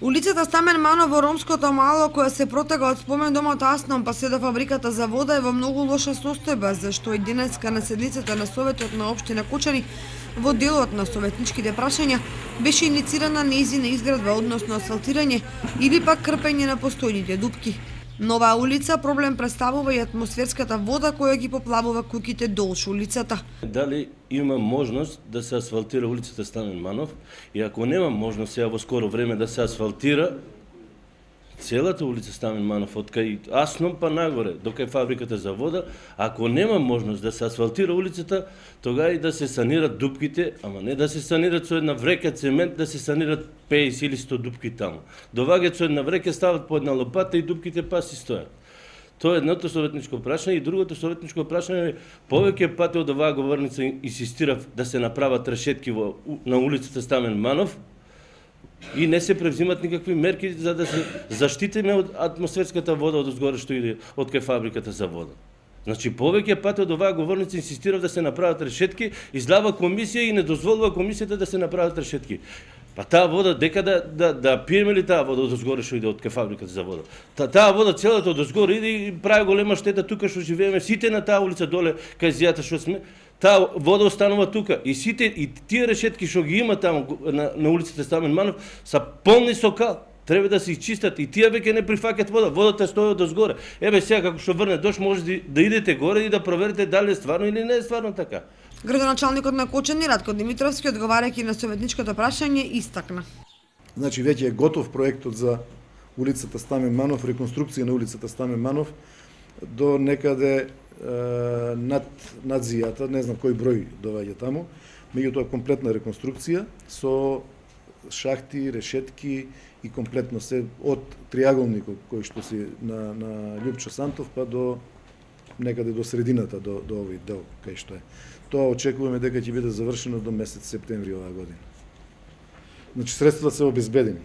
Улицата Стамен Манов во ромското мало, која се протега од спомен домот Асном па се до фабриката за вода е во многу лоша состојба, зашто и денеска наседниците на Советот на општина Кочани во делот на советничките прашања беше иницирана нејзина изградба, односно асфалтирање или пак крпење на постојните дупки. На оваа улица проблем представува и атмосферската вода која ги поплавува куќите долж улицата. Дали има можност да се асфалтира улицата Стамен Манов и ако нема можност сега во скоро време да се асфалтира целата улица Стамен Манов од кај Асном па нагоре до кај фабриката за вода, ако нема можност да се асфалтира улицата, тогава и да се санират дупките, ама не да се санират со една врека цемент, да се санират 50 или 100 дупки таму. Доваѓаат со една врека, стават по една лопата и дупките па си стојат. Тоа е едното советничко прашање и другото советничко прашање е повеќе пати од оваа говорница инсистирав да се направат решетки на улицата Стамен Манов и не се превзимат никакви мерки за да се заштитиме од атмосферската вода од озгоре што иде од кај фабриката за вода. Значи повеќе пати од оваа говорница инсистирав да се направат решетки, излава комисија и не дозволува комисијата да се направат решетки. Па таа вода дека да пиеме ли таа вода од озгоре што иде од кај фабриката за вода? Таа вода целата од озгоре иде и прави голема штета тука што живееме сите на таа улица доле кај зијата што сме. Таа вода останува тука и сите и тие решетки што ги има таму на улицата Стамен Манов се полни со кал. Треба да се изчистат и тие веќе не прифаќаат вода. Водата стои од озгоре. Еве сега како што врне дожд може да идете горе и да проверите дали е стварно или не е стварно така. Градоначалникот на Кочани Ратко Димитровски, одговарајќи на советничкото прашање, истакна. Значи веќе е готов проектот за улицата Стамен Манов, реконструкција на улицата Стамен Манов до некаде над зијата, не знам кој број доваѓа таму, меѓутоа комплетна реконструкција со шахти, решетки и комплетно се од триаголникот кој што си на Љупчо Сантов па до некаде до средината до овој дел кај што е. Тоа очекуваме дека ќе биде завршено до месец септември оваа година. Значи средствата се обезбедени.